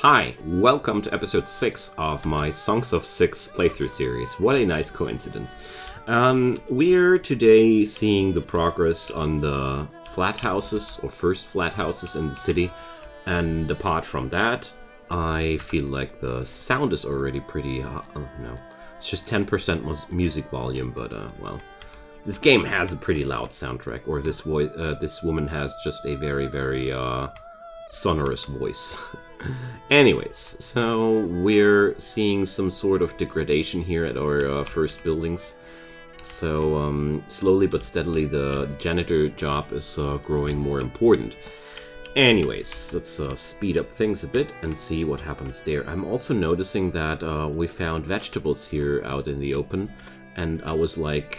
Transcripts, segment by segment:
Hi, welcome to episode 6 of my Songs of Syx playthrough series. What a nice coincidence. We're today seeing the progress on the flat houses, or first flat houses in the city. And apart from that, I feel like the sound is already pretty... oh no, it's just 10% music volume, but well... This game has a pretty loud soundtrack, or this woman has just a very, very sonorous voice. Anyways, so we're seeing some sort of degradation here at our first buildings. So slowly but steadily the janitor job is growing more important. Anyways, let's speed up things a bit and see what happens there. I'm also noticing that we found vegetables here out in the open, and I was like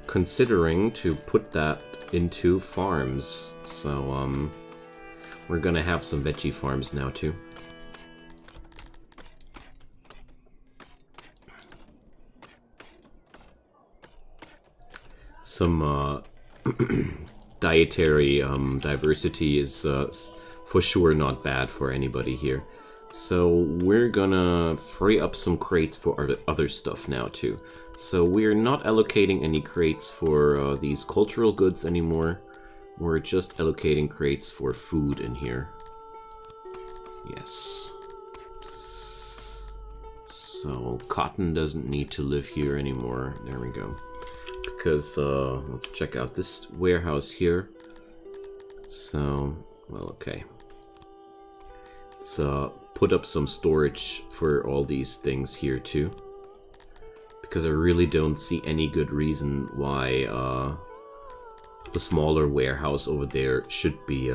considering to put that into farms. So we're gonna have some veggie farms now too. Some dietary diversity is for sure not bad for anybody here. So we're gonna free up some crates for other stuff now too. So we're not allocating any crates for these cultural goods anymore. We're just allocating crates for food in here. Yes. So cotton doesn't need to live here anymore. There we go. Because let's check out this warehouse here. So, well, okay. Let's put up some storage for all these things here too. Because I really don't see any good reason why the smaller warehouse over there should be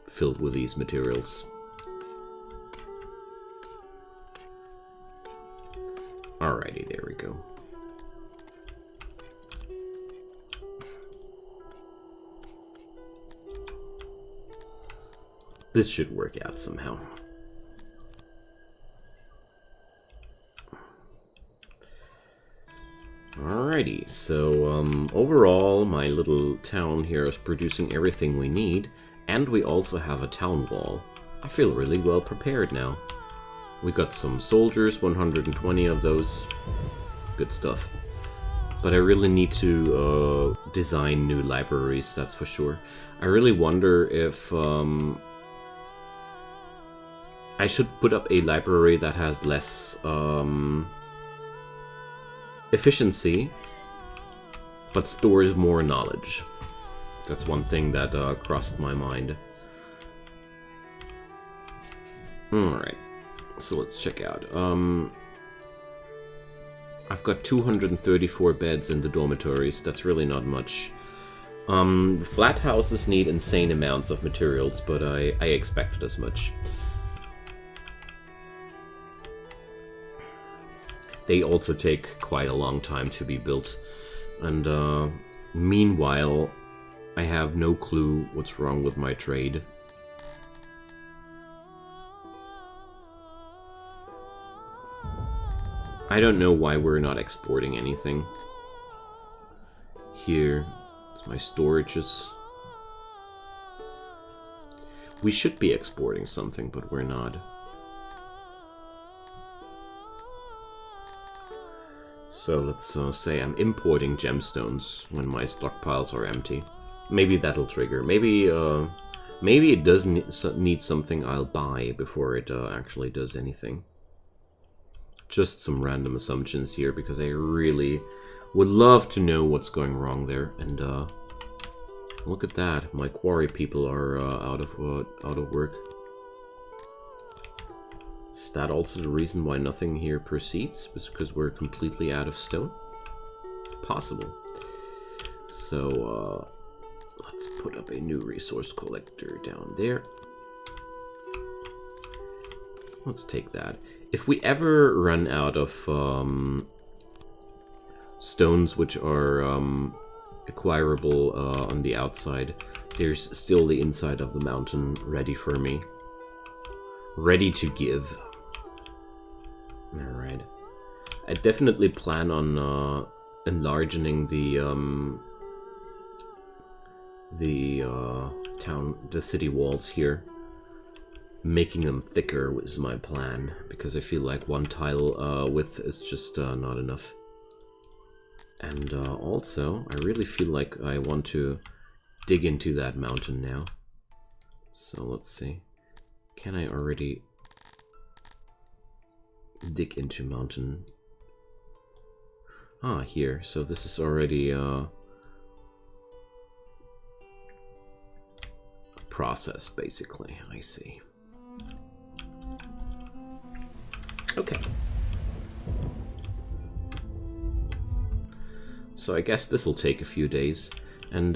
filled with these materials. Alrighty, there we go. This should work out somehow. Alrighty, so overall my little town here is producing everything we need, and we also have a town wall. I feel really well prepared now. We got some soldiers, 120 of those. Good stuff. But I really need to design new libraries, that's for sure. I really wonder if I should put up a library that has less efficiency, but stores more knowledge. That's one thing that crossed my mind. Alright, so let's check out. I've got 234 beds in the dormitories. That's really not much. Flat houses need insane amounts of materials, but I expected as much. They also take quite a long time to be built, and meanwhile, I have no clue what's wrong with my trade. I don't know why we're not exporting anything. Here, it's my storages. We should be exporting something, but we're not. So let's say I'm importing gemstones when my stockpiles are empty. Maybe that'll trigger. Maybe it does need something I'll buy before it actually does anything. Just some random assumptions here, because I really would love to know what's going wrong there. And look at that, my quarry people are out of work. Is that also the reason why nothing here proceeds? Because we're completely out of stone? Possible. So, let's put up a new resource collector down there. Let's take that. If we ever run out of stones which are acquirable on the outside, there's still the inside of the mountain ready for me. Ready to give. Alright. I definitely plan on enlarging the city walls here. making them thicker was my plan, because I feel like one tile width is just not enough. And also, I really feel like I want to dig into that mountain now. So let's see. Can I already dig into mountain? Ah, here. So this is already a process, basically. I see. Okay. So I guess this will take a few days. And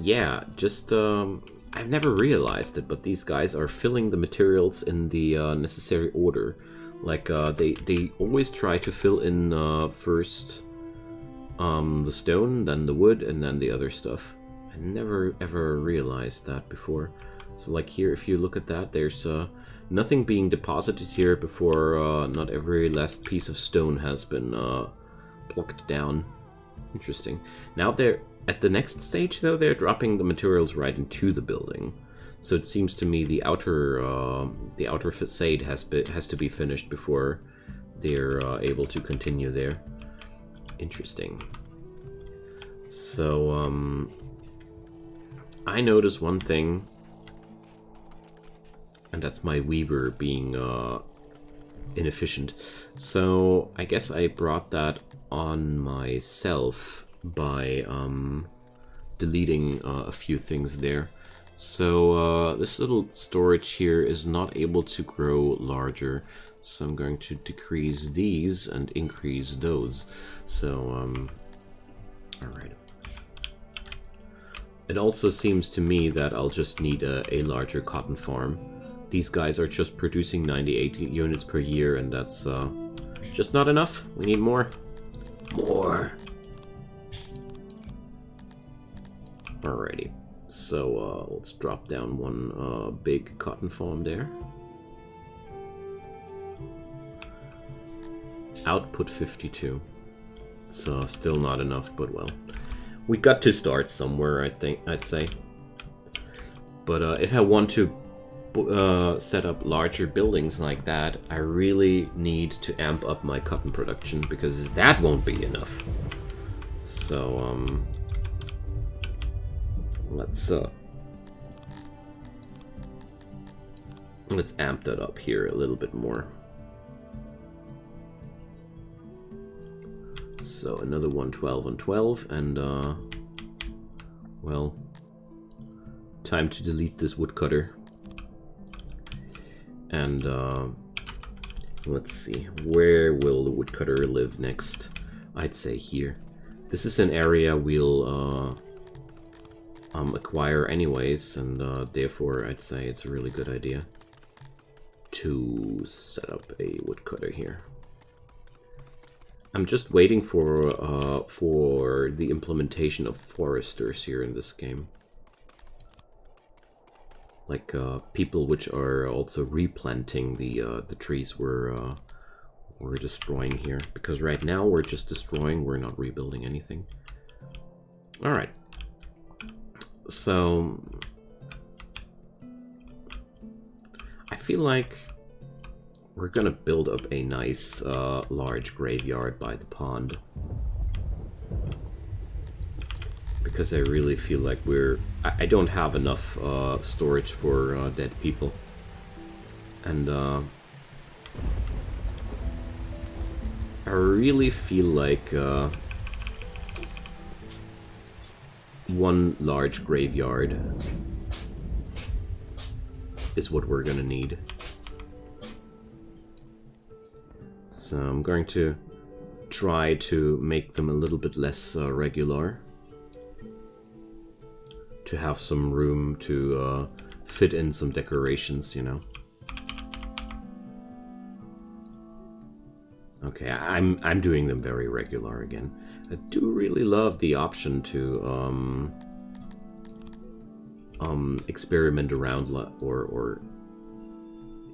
yeah, just I've never realized it, but these guys are filling the materials in the necessary order. Like they always try to fill in first the stone, then the wood, and then the other stuff. I never ever realized that before. So like here, if you look at that, there's nothing being deposited here before not every last piece of stone has been plucked down. Interesting. Now they're at the next stage, though, they're dropping the materials right into the building. So it seems to me the outer facade has to be finished before they're able to continue there. Interesting. So I noticed one thing, and that's my weaver being inefficient. So I guess I brought that on myself by deleting a few things there. So this little storage here is not able to grow larger, so I'm going to decrease these and increase those. So alright. It also seems to me that I'll just need a larger cotton farm. These guys are just producing 98 units per year, and that's just not enough. We need more. More. Alrighty. So let's drop down one big cotton farm there. Output 52. It's still not enough, but well. We got to start somewhere, I'd say. But if I want to set up larger buildings like that, I really need to amp up my cotton production, because that won't be enough. So let's amp that up here a little bit more. So another 112 on 12, and well, time to delete this woodcutter. And let's see, where will the woodcutter live next? I'd say here. This is an area we'll acquire anyways, and therefore I'd say it's a really good idea to set up a woodcutter here. I'm just waiting for the implementation of foresters here in this game. Like people which are also replanting the trees we're destroying here. Because right now we're just destroying, we're not rebuilding anything. Alright. So I feel like we're gonna build up a nice large graveyard by the pond. Because I really feel like I don't have enough storage for dead people. And I really feel like one large graveyard is what we're gonna need. So I'm going to try to make them a little bit less regular, to have some room to fit in some decorations, you know. Okay, I'm doing them very regular again. I do really love the option to experiment around or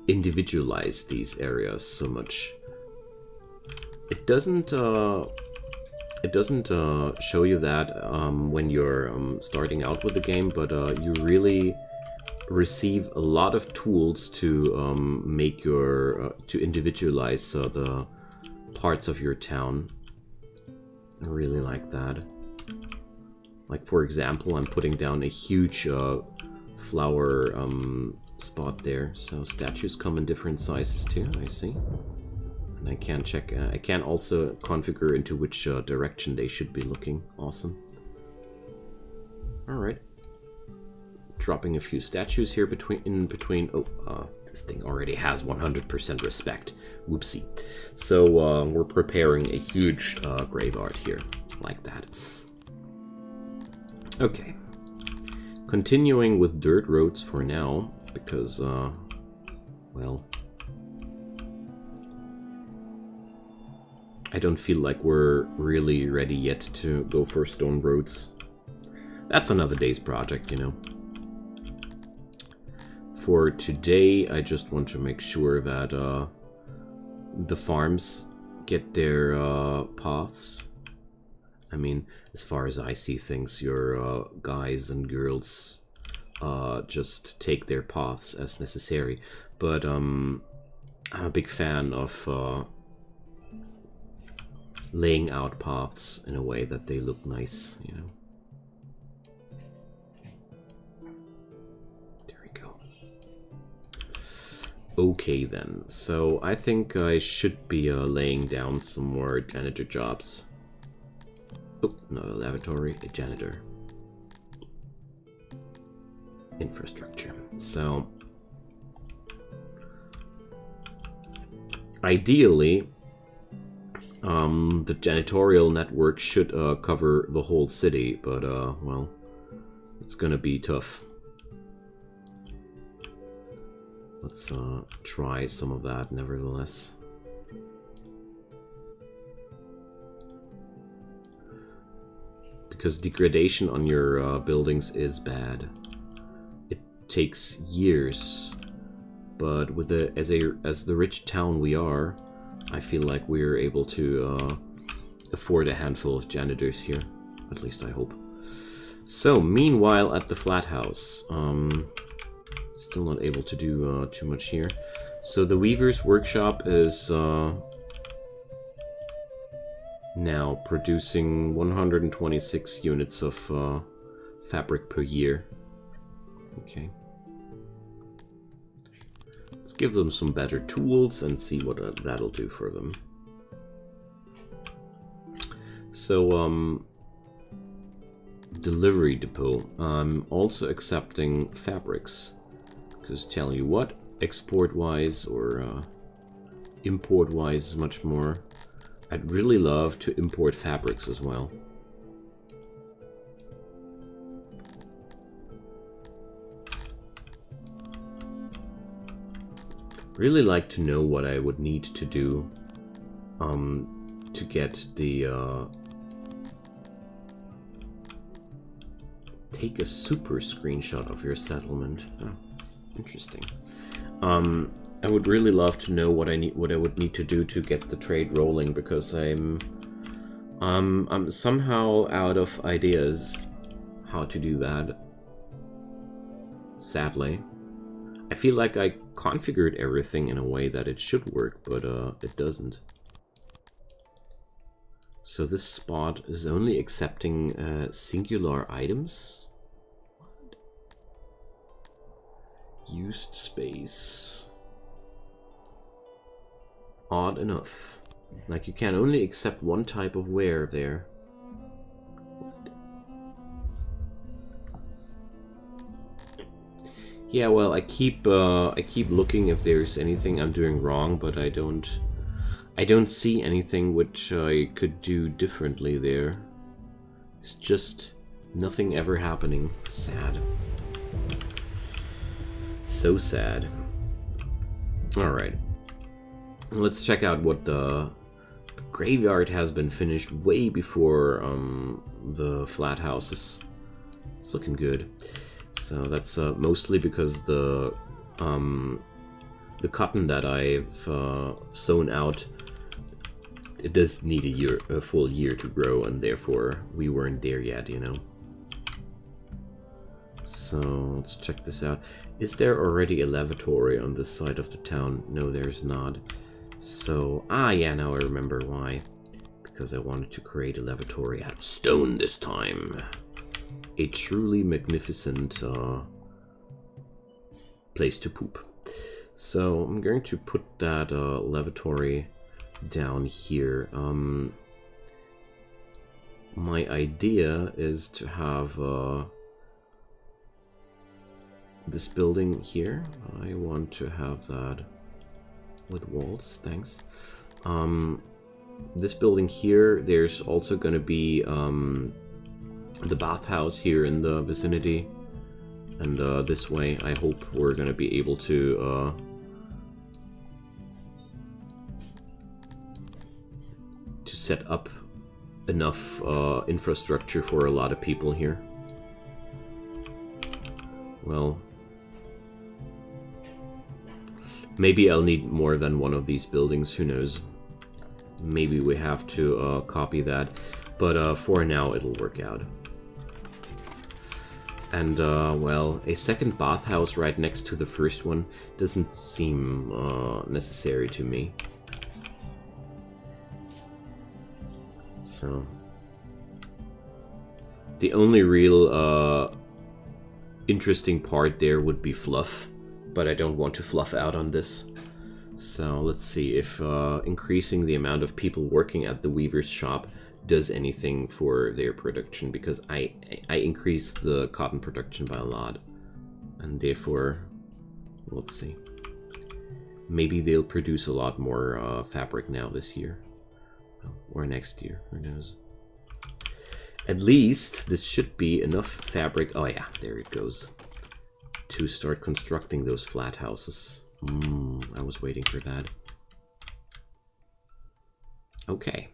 individualize these areas so much. It doesn't show you that when you're starting out with the game, but you really receive a lot of tools to make your to individualize the parts of your town. I really like that. Like, for example, I'm putting down a huge flower spot there, so statues come in different sizes too. I see. And I can check. I can also configure into which direction they should be looking. Awesome. All right. Dropping a few statues here in between. Oh, this thing already has 100% respect. Whoopsie. So we're preparing a huge graveyard here, like that. Okay. Continuing with dirt roads for now, because, well, I don't feel like we're really ready yet to go for stone roads. That's another day's project, you know. For today, I just want to make sure that the farms get their paths. I mean, as far as I see things, your guys and girls just take their paths as necessary. But I'm a big fan of laying out paths in a way that they look nice, you know. There we go. Okay then, so I think I should be laying down some more janitor jobs. Oh, not a lavatory, a janitor. Infrastructure. So, ideally, the janitorial network should cover the whole city, but, well, it's gonna be tough. Let's try some of that, nevertheless. Because degradation on your buildings is bad. It takes years, but with as the rich town we are, I feel like we're able to afford a handful of janitors here. At least I hope. So, meanwhile, at the flat house, still not able to do too much here. So the weaver's workshop is now producing 126 units of fabric per year. Okay. Let's give them some better tools and see what that'll do for them. So, delivery depot. I'm also accepting fabrics. Because tell you what, export-wise or import-wise much more. I'd really love to import fabrics as well. Really like to know what I would need to do to get the take a super screenshot of your settlement. Oh, interesting. I would really love to know what I would need to do to get the trade rolling, because I'm somehow out of ideas how to do that. Sadly. I feel like I configured everything in a way that it should work, but it doesn't. So this spot is only accepting singular items? What? Used space. Odd enough. Like, you can only accept one type of ware there. Yeah, well, I keep looking if there's anything I'm doing wrong, but I don't see anything which I could do differently there. It's just nothing ever happening. Sad. So sad. Alright. Let's check out what the graveyard has been finished way before the flat houses. It's looking good. So that's mostly because the cotton that I've sown out, it does need a full year to grow, and therefore we weren't there yet, you know. So let's check this out. Is there already a lavatory on this side of the town? No, there's not. So, yeah, now I remember why. Because I wanted to create a lavatory out of stone this time. A truly magnificent place to poop. So I'm going to put that lavatory down here. My idea is to have this building here. I want to have that with walls, thanks. This building here, there's also going to be the bathhouse here in the vicinity. And this way, I hope we're going to be able to set up enough infrastructure for a lot of people here. Well, maybe I'll need more than one of these buildings, who knows. Maybe we have to copy that, but for now it'll work out. And, well, a second bathhouse right next to the first one doesn't seem necessary to me. So, the only real interesting part there would be fluff, but I don't want to fluff out on this. So let's see if increasing the amount of people working at the weaver's shop does anything for their production, because I increased the cotton production by a lot, and therefore, let's see, maybe they'll produce a lot more fabric now this year, or next year, who knows. At least this should be enough fabric. Oh yeah, there it goes, to start constructing those flat houses. I was waiting for that. Okay.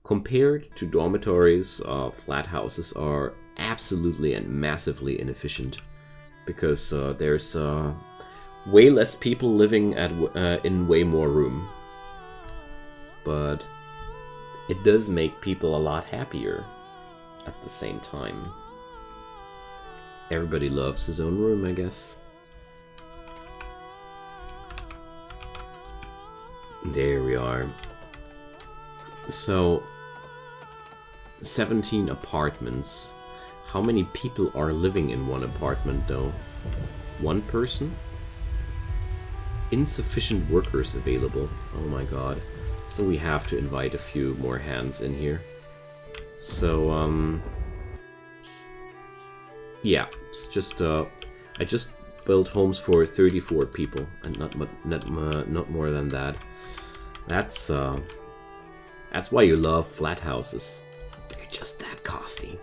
Compared to dormitories, flat houses are absolutely and massively inefficient, because there's way less people living at in way more room. But it does make people a lot happier at the same time. Everybody loves his own room, I guess. There we are. So, 17 apartments. How many people are living in one apartment, though? One person? Insufficient workers available. Oh my god. So we have to invite a few more hands in here. So, yeah, it's just, I just built homes for 34 people, and not more than that. That's why you love flat houses. They're just that costly.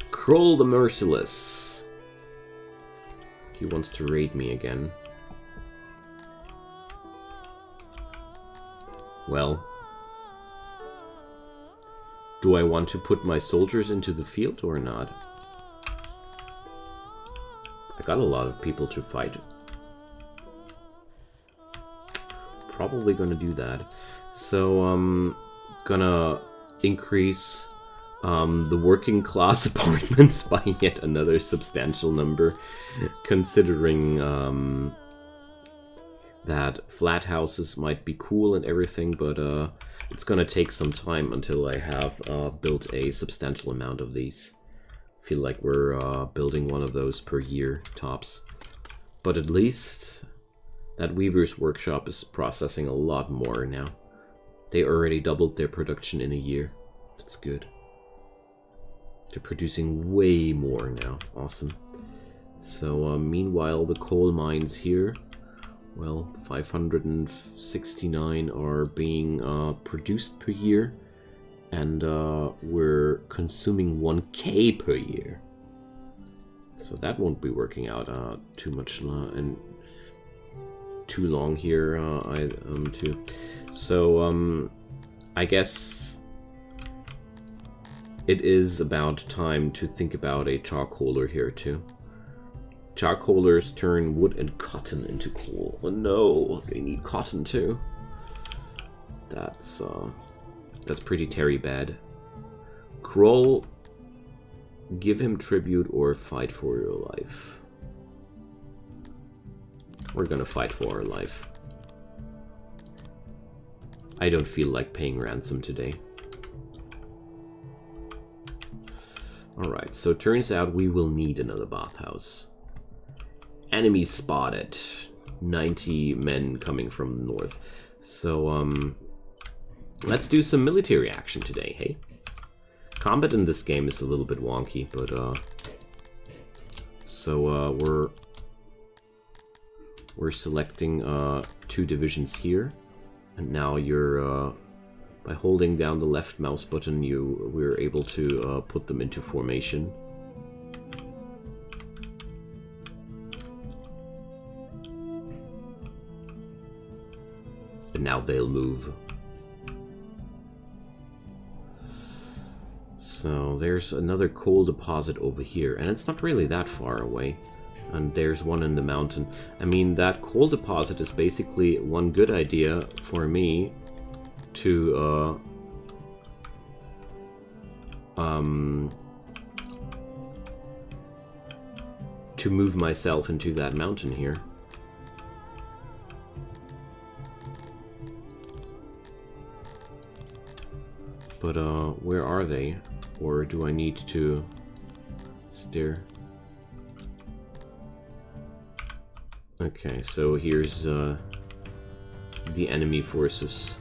Kroll the Merciless. He wants to raid me again. Well, do I want to put my soldiers into the field or not? I got a lot of people to fight. Probably gonna do that. So I'm gonna increase the working class apartments by yet another substantial number, considering that flat houses might be cool and everything, but it's gonna take some time until I have built a substantial amount of these. I feel like we're building one of those per year, tops. But at least that weaver's workshop is processing a lot more now. They already doubled their production in a year. That's good. They're producing way more now. Awesome. So meanwhile, the coal mines here, well, 569 are being produced per year, and we're consuming 1K per year. So that won't be working out too much and too long here, too. So I guess it is about time to think about a charcoaler here too. Charcoalers turn wood and cotton into coal. Oh no, they need cotton too. That's pretty terry bad. Kroll give him tribute or fight for your life. We're gonna fight for our life. I don't feel like paying ransom today. Alright, so turns out we will need another bathhouse. Enemy spotted. 90 men coming from the north. So, let's do some military action today, hey? Combat in this game is a little bit wonky, but, so, we're selecting, 2 divisions here. And now you're, by holding down the left mouse button, we're able to, put them into formation. And now they'll move. So there's another coal deposit over here, and it's not really that far away. And there's one in the mountain. I mean, that coal deposit is basically one good idea for me to move myself into that mountain here. But, where are they? Or do I need to steer? Okay, so here's, the enemy forces.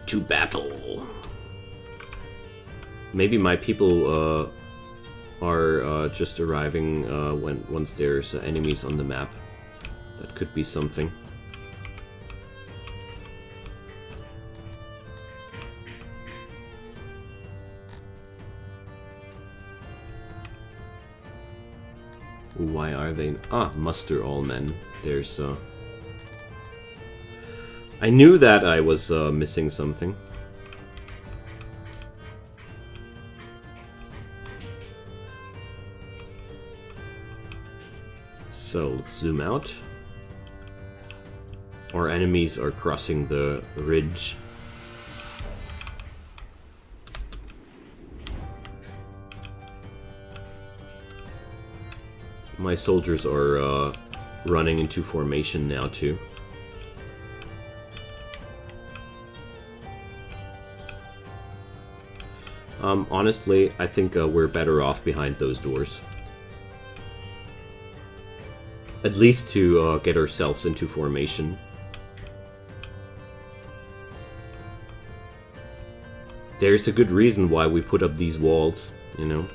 To battle! Maybe my people, are, just arriving, once there's enemies on the map. That could be something. Why are they... Ah, muster all men. There's, I knew that I was, missing something. So, let's zoom out. Our enemies are crossing the ridge. My soldiers are running into formation now too. Honestly, I think we're better off behind those doors. At least to get ourselves into formation. There's a good reason why we put up these walls, you know.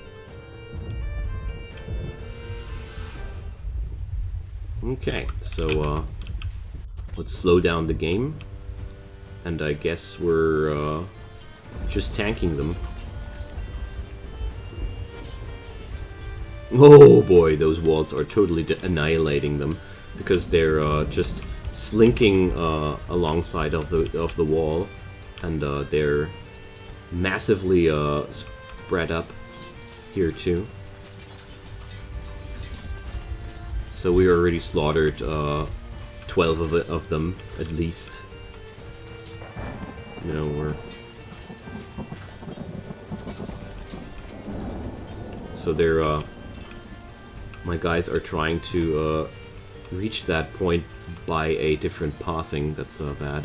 Okay, so let's slow down the game, and I guess we're just tanking them. Oh boy, those walls are totally annihilating them, because they're just slinking alongside of the wall, and they're massively spread up here too. So we already slaughtered 12 of them, at least. You know, we're... So they're, my guys are trying to reach that point by a different pathing. That's bad.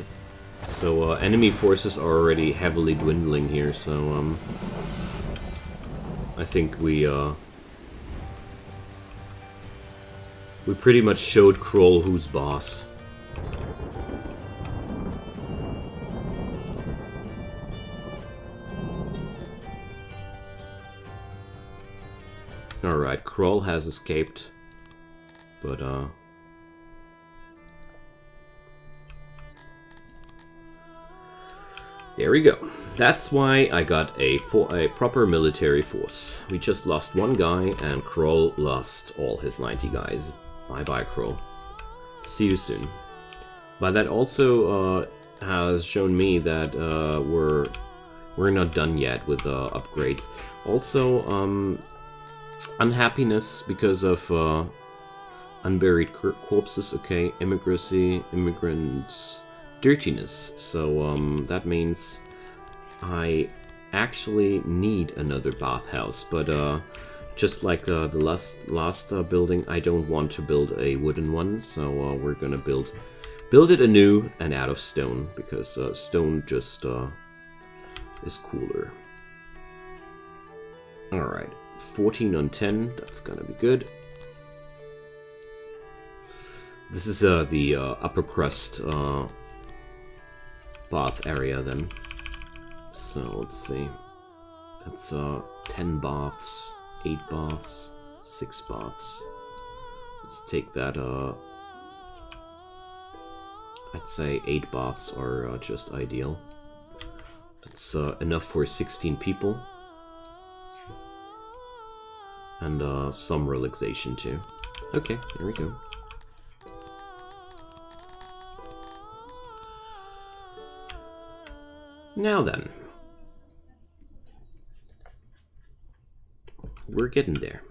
So enemy forces are already heavily dwindling here, so I think we pretty much showed Kroll who's boss. Alright, Kroll has escaped, but there we go. That's why I got a proper military force. We just lost one guy, and Kroll lost all his 90 guys. Bye-bye, Kroll. See you soon. But that also has shown me that we're not done yet with upgrades. Also, unhappiness because of unburied corpses. Okay, immigrants, dirtiness. So that means I actually need another bathhouse, but just like the last building, I don't want to build a wooden one, so we're gonna build it anew and out of stone, because stone just is cooler. Alright, 14 on 10, that's gonna be good. This is the upper crust bath area then. So let's see. That's 10 baths, 8 baths, 6 baths. Let's take that. I'd say 8 baths are just ideal. That's enough for 16 people. And some relaxation too. Okay, here we go. Now then, we're getting there.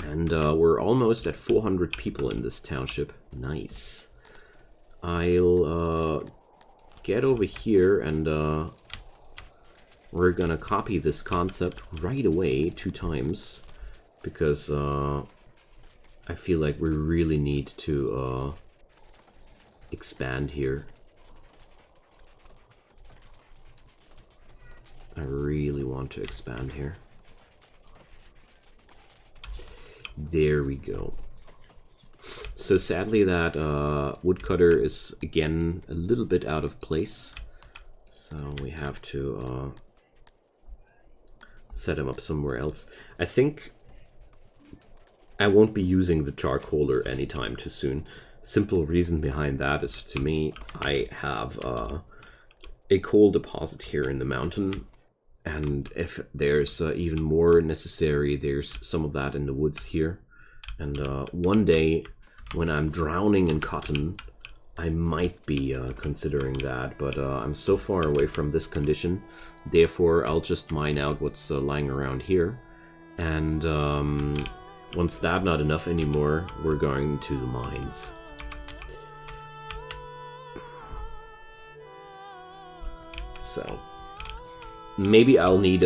And we're almost at 400 people in this township. Nice. I'll get over here and we're gonna copy this concept right away 2 times, because I feel like we really need to expand here. I really want to expand here. There we go. So sadly that woodcutter is again a little bit out of place. So we have to set him up somewhere else. I think I won't be using the charcoaler anytime too soon. Simple reason behind that is, to me, I have a coal deposit here in the mountain, and if there's even more necessary, there's some of that in the woods here. And one day, when I'm drowning in cotton, I might be considering that, but I'm so far away from this condition, therefore I'll just mine out what's lying around here, and once that's not enough anymore, we're going to the mines. So maybe I'll need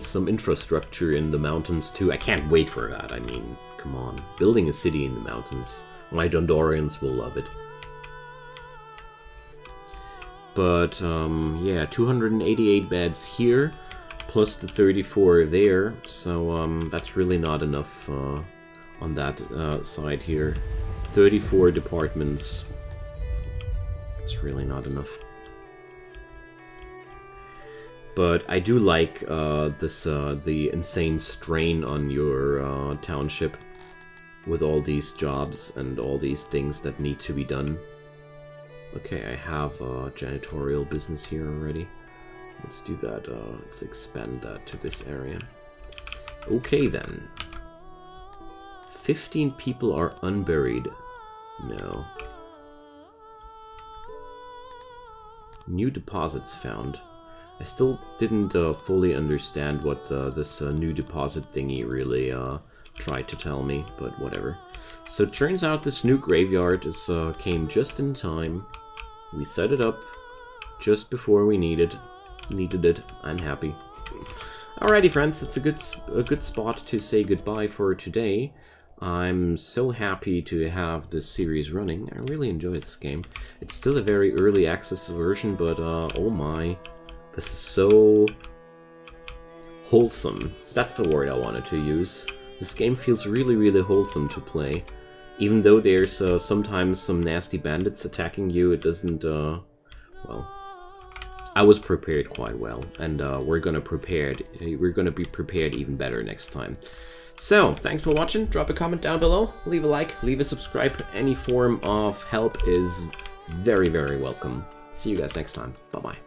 some infrastructure in the mountains too. I can't wait for that. I mean, come on, building a city in the mountains. My Dondorians will love it. But yeah, 288 beds here, plus the 34 there, so that's really not enough on that side here. 34 departments, it's really not enough. But I do like the insane strain on your township with all these jobs and all these things that need to be done. Okay, I have a janitorial business here already. Let's do that. Let's expand that to this area. Okay then. 15 people are unburied. No. New deposits found. I still didn't fully understand what this new deposit thingy really tried to tell me, but whatever. So it turns out this new graveyard came just in time. We set it up just before we needed it. I'm happy. Alrighty, friends, it's a good spot to say goodbye for today. I'm so happy to have this series running. I really enjoy this game. It's still a very early access version, but oh my, this is so wholesome. That's the word I wanted to use. This game feels really, really wholesome to play. Even though there's sometimes some nasty bandits attacking you, it doesn't, well, I was prepared quite well, and we're gonna be prepared even better next time. So, thanks for watching, drop a comment down below, leave a like, leave a subscribe, any form of help is very, very welcome. See you guys next time, bye-bye.